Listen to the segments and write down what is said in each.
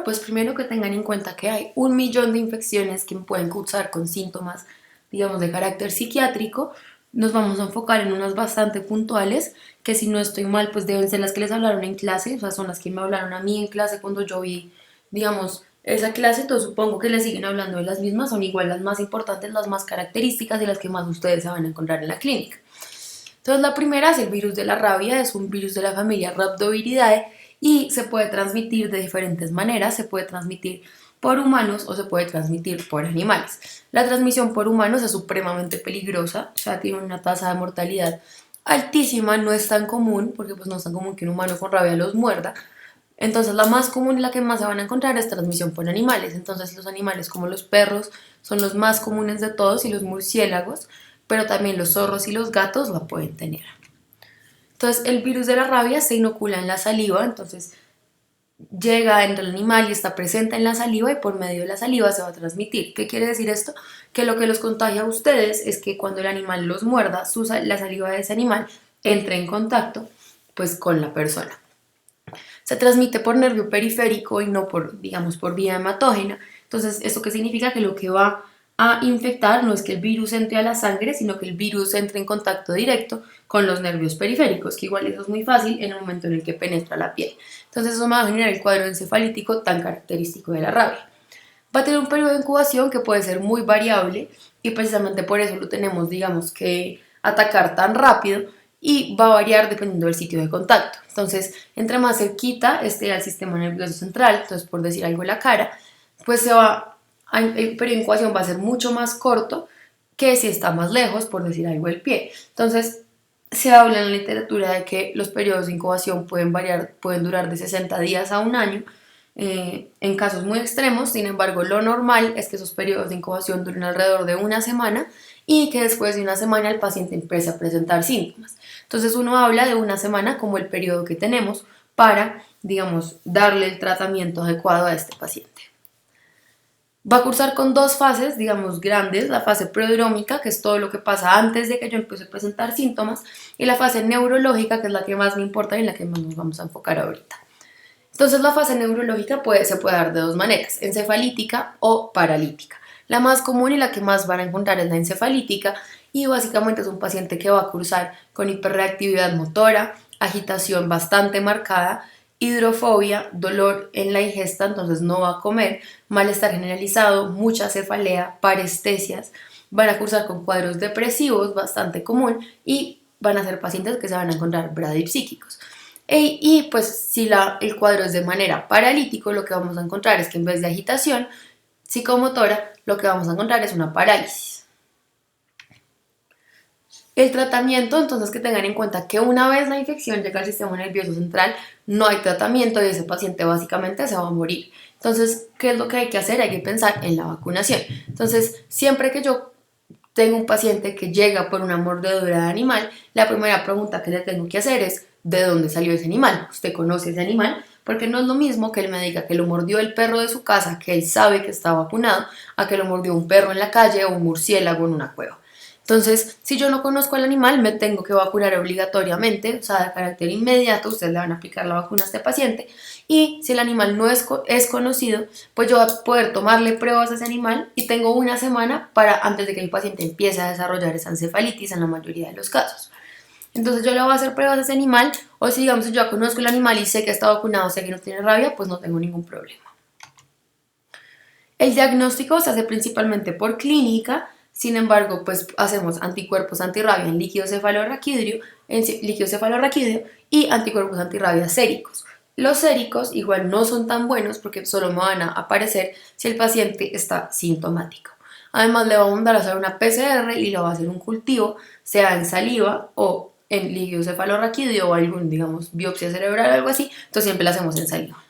pues primero que tengan en cuenta que hay 1 millón de infecciones que pueden cursar con síntomas, digamos, de carácter psiquiátrico. Nos vamos a enfocar en unas bastante puntuales, que si no estoy mal, pues deben ser las que les hablaron en clase, o sea, son las que me hablaron a mí en clase cuando yo vi, digamos, esa clase. Entonces supongo que les siguen hablando de las mismas, son igual las más importantes, las más características y las que más ustedes se van a encontrar en la clínica. Entonces la primera es el virus de la rabia, es un virus de la familia Rhabdoviridae y se puede transmitir de diferentes maneras, se puede transmitir por humanos o se puede transmitir por animales. La transmisión por humanos es supremamente peligrosa, o sea, tiene una tasa de mortalidad altísima, no es tan común, porque pues no es tan común que un humano con rabia los muerda. Entonces la más común y la que más se van a encontrar es transmisión por animales. Entonces los animales como los perros son los más comunes de todos y los murciélagos, pero también los zorros y los gatos la pueden tener. Entonces el virus de la rabia se inocula en la saliva, entonces llega entre el animal y está presente en la saliva y por medio de la saliva se va a transmitir. ¿Qué quiere decir esto? Que lo que los contagia a ustedes es que cuando el animal los muerda, la saliva de ese animal entre en contacto pues con la persona. Se transmite por nervio periférico y no por, digamos, por vía hematógena. Entonces, ¿esto qué significa? Que lo que va a infectar no es que el virus entre a la sangre, sino que el virus entre en contacto directo con los nervios periféricos, que igual eso es muy fácil en el momento en el que penetra la piel. Entonces, eso va a generar el cuadro encefalítico tan característico de la rabia. Va a tener un periodo de incubación que puede ser muy variable y precisamente por eso lo tenemos, digamos, que atacar tan rápido y va a variar dependiendo del sitio de contacto. Entonces, entre más cerquita esté al sistema nervioso central, entonces por decir algo la cara, pues el periodo de incubación va a ser mucho más corto que si está más lejos, por decir algo el pie. Entonces, se habla en la literatura de que los periodos de incubación pueden variar, pueden durar de 60 días a un año, en casos muy extremos. Sin embargo, lo normal es que esos periodos de incubación duren alrededor de una semana y que después de una semana el paciente empiece a presentar síntomas. Entonces uno habla de una semana como el periodo que tenemos para, digamos, darle el tratamiento adecuado a este paciente. Va a cursar con 2 fases, digamos, grandes: la fase prodrómica, que es todo lo que pasa antes de que yo empiece a presentar síntomas, y la fase neurológica, que es la que más me importa y en la que más nos vamos a enfocar ahorita. Entonces la fase neurológica se puede dar de 2 maneras: encefalítica o paralítica. La más común y la que más van a encontrar es la encefalítica, y básicamente es un paciente que va a cursar con hiperreactividad motora, agitación bastante marcada, hidrofobia, dolor en la ingesta, entonces no va a comer, malestar generalizado, mucha cefalea, parestesias. Van a cursar con cuadros depresivos, bastante común, y van a ser pacientes que se van a encontrar bradipsíquicos. Y pues si el cuadro es de manera paralítico, lo que vamos a encontrar es que en vez de agitación psicomotora, lo que vamos a encontrar es una parálisis. El tratamiento, entonces, que tengan en cuenta que una vez la infección llega al sistema nervioso central, no hay tratamiento y ese paciente básicamente se va a morir. Entonces, ¿qué es lo que hay que hacer? Hay que pensar en la vacunación. Entonces, siempre que yo tengo un paciente que llega por una mordedura de animal, la primera pregunta que le tengo que hacer es: ¿de dónde salió ese animal? ¿Usted conoce ese animal? Porque no es lo mismo que él me diga que lo mordió el perro de su casa, que él sabe que está vacunado, a que lo mordió un perro en la calle o un murciélago en una cueva. Entonces, si yo no conozco al animal, me tengo que vacunar obligatoriamente, o sea, de carácter inmediato. Ustedes le van a aplicar la vacuna a este paciente. Y si el animal no es conocido, pues yo voy a poder tomarle pruebas a ese animal y tengo una semana para antes de que el paciente empiece a desarrollar esa encefalitis en la mayoría de los casos. Entonces yo le voy a hacer pruebas a ese animal, o si digamos yo ya conozco el animal y sé que está vacunado, sé que no tiene rabia, pues no tengo ningún problema. El diagnóstico se hace principalmente por clínica. Sin embargo, pues hacemos anticuerpos antirrabia en líquido cefalorraquídeo y anticuerpos antirrabia séricos. Los séricos igual no son tan buenos porque solo me van a aparecer si el paciente está sintomático. Además, le vamos a mandar a hacer una PCR y le va a hacer un cultivo, sea en saliva o en líquido cefalorraquídeo o algún, digamos, biopsia cerebral o algo así. Entonces siempre la hacemos en saliva.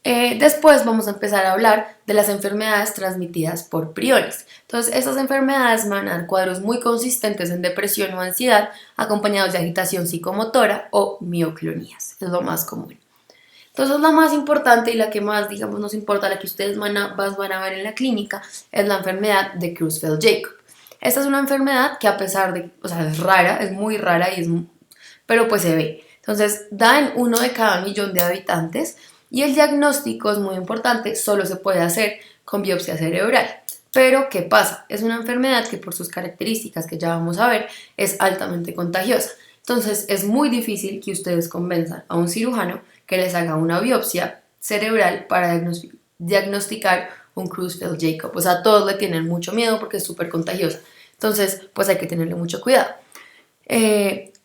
Después vamos a empezar a hablar de las enfermedades transmitidas por priones. Entonces, estas enfermedades van a dar cuadros muy consistentes en depresión o ansiedad, acompañados de agitación psicomotora o mioclonías, es lo más común. Entonces, la más importante y la que más, digamos, nos importa, la que ustedes van a ver en la clínica, es la enfermedad de Creutzfeldt-Jakob. Esta es una enfermedad que, a pesar de, o sea, es rara, es muy rara, pero pues se ve. Entonces, da en 1 de cada 1.000.000 de habitantes. Y el diagnóstico es muy importante, solo se puede hacer con biopsia cerebral. Pero, ¿qué pasa? Es una enfermedad que por sus características que ya vamos a ver es altamente contagiosa. Entonces es muy difícil que ustedes convenzan a un cirujano que les haga una biopsia cerebral para diagnosticar un Creutzfeldt-Jakob. O sea, todos le tienen mucho miedo porque es súper contagiosa. Entonces, pues hay que tenerle mucho cuidado.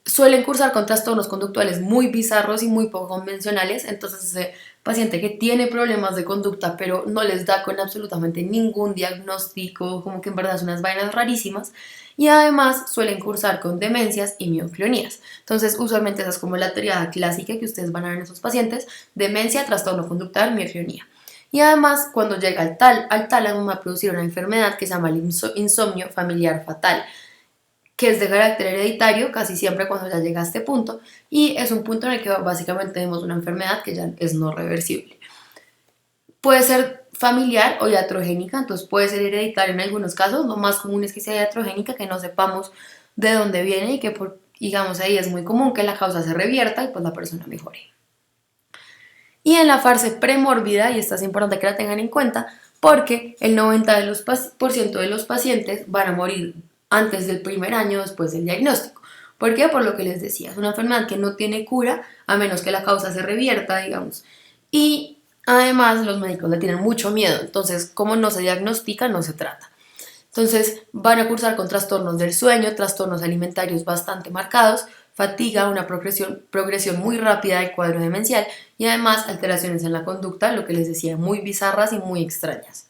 Suelen cursar con trastornos conductuales muy bizarros y muy poco convencionales, entonces ese paciente que tiene problemas de conducta pero no les da con absolutamente ningún diagnóstico, como que en verdad son unas vainas rarísimas, y además suelen cursar con demencias y mioclonías. Entonces usualmente esa es como la triada clásica que ustedes van a ver en esos pacientes: demencia, trastorno conductual, mioclonía. Y además, cuando llega al tálamo va a producir una enfermedad que se llama el insomnio familiar fatal, que es de carácter hereditario casi siempre cuando ya llega a este punto, y es un punto en el que básicamente tenemos una enfermedad que ya es no reversible. Puede ser familiar o iatrogénica, entonces puede ser hereditaria en algunos casos. Lo más común es que sea iatrogénica, que no sepamos de dónde viene y que, digamos, ahí es muy común que la causa se revierta y pues la persona mejore. Y en la fase premórbida, y esta es importante que la tengan en cuenta, porque el 90% de los pacientes van a morir antes del primer año después del diagnóstico. ¿Por qué? Por lo que les decía, es una enfermedad que no tiene cura a menos que la causa se revierta, digamos. Y además los médicos le tienen mucho miedo, entonces como no se diagnostica, no se trata. Entonces van a cursar con trastornos del sueño, trastornos alimentarios bastante marcados, fatiga, una progresión muy rápida del cuadro demencial y además alteraciones en la conducta, lo que les decía, muy bizarras y muy extrañas.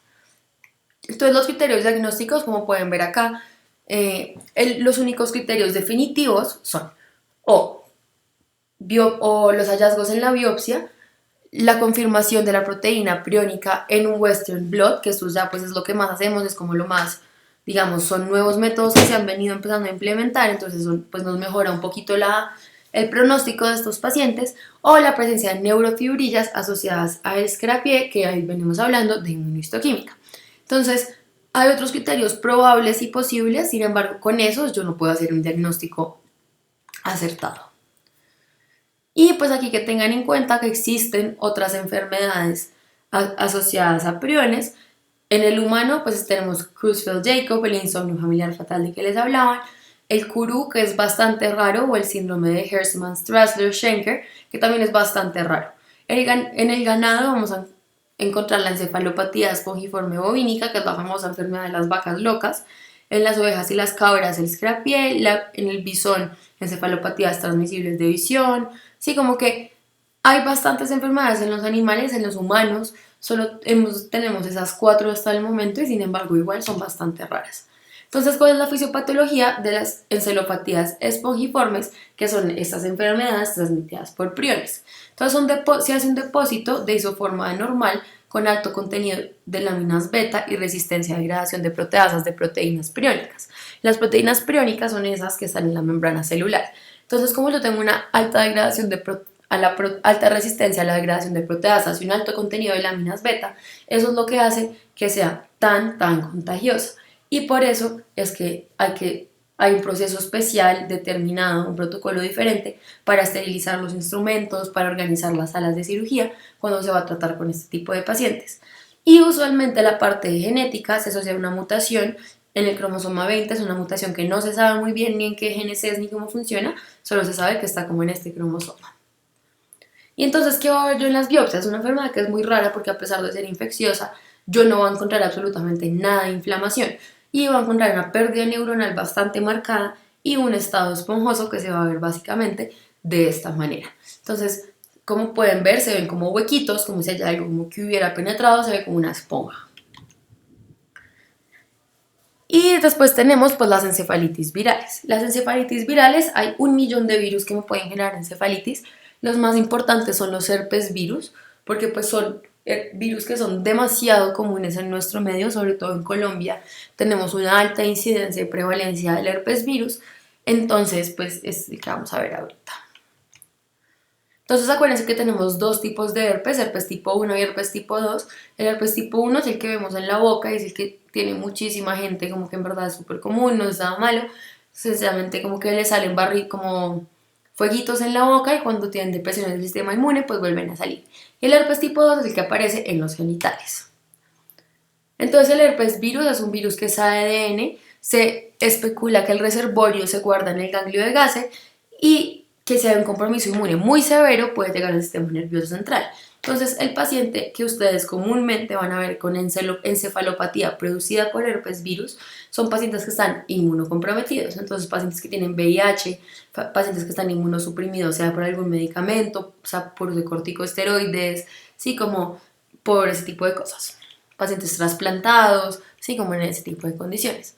Entonces los criterios diagnósticos, como pueden ver acá, los únicos criterios definitivos son o los hallazgos en la biopsia, la confirmación de la proteína priónica en un Western blot, que esto ya pues es lo que más hacemos, es como lo más, digamos, son nuevos métodos que se han venido empezando a implementar, entonces pues nos mejora un poquito el pronóstico de estos pacientes, o la presencia de neurofibrillas asociadas al Scrapie, que ahí venimos hablando de inmunohistoquímica. Entonces, hay otros criterios probables y posibles, sin embargo, con esos yo no puedo hacer un diagnóstico acertado. Y pues aquí que tengan en cuenta que existen otras enfermedades asociadas a priones. En el humano pues tenemos Creutzfeldt-Jakob, el insomnio familiar fatal de que les hablaban, el CURU, que es bastante raro, o el síndrome de Hertzmann-Strassler-Schenker, que también es bastante raro. En el ganado vamos a encontrar la encefalopatía espongiforme bovínica, que es la famosa enfermedad de las vacas locas. En las ovejas y las cabras el Scrapie, en el bisón encefalopatías transmisibles de visión. Sí, como que hay bastantes enfermedades en los animales, en los humanos solo tenemos esas 4 hasta el momento y sin embargo igual son bastante raras. Entonces, ¿cuál es la fisiopatología de las encefalopatías espongiformes? Que son estas enfermedades transmitidas por priones. Entonces, se hace un depósito de isoforma anormal con alto contenido de láminas beta y resistencia a degradación de proteasas de proteínas priónicas. Las proteínas priónicas son esas que están en la membrana celular. Entonces, como yo tengo una alta degradación alta resistencia a la degradación de proteasas y un alto contenido de láminas beta, eso es lo que hace que sea tan contagiosa. Y por eso es que hay un proceso especial determinado, un protocolo diferente para esterilizar los instrumentos, para organizar las salas de cirugía cuando se va a tratar con este tipo de pacientes. Y usualmente la parte de genética se asocia a una mutación en el cromosoma 20, es una mutación que no se sabe muy bien ni en qué genes es ni cómo funciona, solo se sabe que está como en este cromosoma. Y entonces, ¿qué va a ver yo en las biopsias? Es una enfermedad que es muy rara porque a pesar de ser infecciosa, yo no voy a encontrar absolutamente nada de inflamación y voy a encontrar una pérdida neuronal bastante marcada y un estado esponjoso que se va a ver básicamente de esta manera. Entonces, como pueden ver, se ven como huequitos, como si haya algo como que hubiera penetrado, se ve como una esponja. Y después tenemos pues las encefalitis virales. Las encefalitis virales, hay 1 millón de virus que me pueden generar encefalitis. Los más importantes son los herpes virus, porque pues son virus que son demasiado comunes en nuestro medio, sobre todo en Colombia. Tenemos una alta incidencia y prevalencia del herpes virus, entonces pues es el que vamos a ver ahorita. Entonces acuérdense que tenemos 2 tipos de herpes tipo 1 y herpes tipo 2. El herpes tipo 1 es el que vemos en la boca y es el que tiene muchísima gente, como que en verdad es súper común, no es nada malo. Sencillamente como que le salen como fueguitos en la boca y cuando tienen depresiones del sistema inmune pues vuelven a salir. Y el herpes tipo 2 es el que aparece en los genitales. Entonces el herpes virus es un virus que es ADN, se especula que el reservorio se guarda en el ganglio de Gase y que si hay un compromiso inmune muy severo puede llegar al sistema nervioso central. Entonces el paciente que ustedes comúnmente van a ver con encefalopatía producida por herpes virus son pacientes que están inmunocomprometidos, entonces pacientes que tienen VIH, pacientes que están inmunosuprimidos, sea por algún medicamento, o sea por uso de corticosteroides, sí, como por ese tipo de cosas. Pacientes trasplantados, sí, como en ese tipo de condiciones.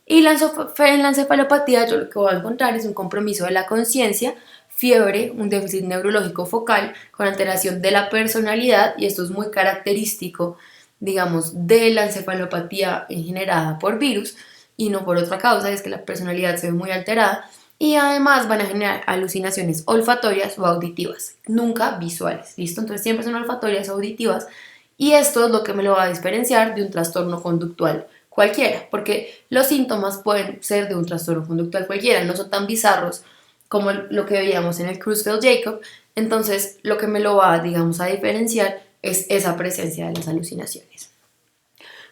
Y en la encefalopatía yo lo que voy a encontrar es un compromiso de la conciencia, fiebre, un déficit neurológico focal con alteración de la personalidad, y esto es muy característico, digamos, de la encefalopatía generada por virus y no por otra causa, es que la personalidad se ve muy alterada, y además van a generar alucinaciones olfatorias o auditivas, nunca visuales, ¿listo? Entonces siempre son olfatorias o auditivas, y esto es lo que me lo va a diferenciar de un trastorno conductual cualquiera, porque los síntomas pueden ser de un trastorno conductual cualquiera, no son tan bizarros como lo que veíamos en el Creutzfeldt-Jakob. Entonces lo que me lo va, digamos, a diferenciar es esa presencia de las alucinaciones.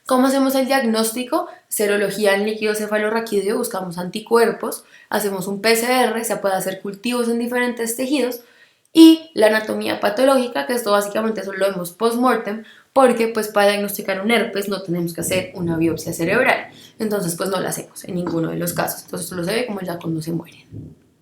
¿Cómo hacemos el diagnóstico? Serología en líquido cefalorraquídeo, buscamos anticuerpos, hacemos un PCR, se puede hacer cultivos en diferentes tejidos, y la anatomía patológica, que esto básicamente eso lo vemos post-mortem, porque pues para diagnosticar un herpes no tenemos que hacer una biopsia cerebral, entonces pues no la hacemos en ninguno de los casos, entonces esto lo se ve como ya cuando se mueren.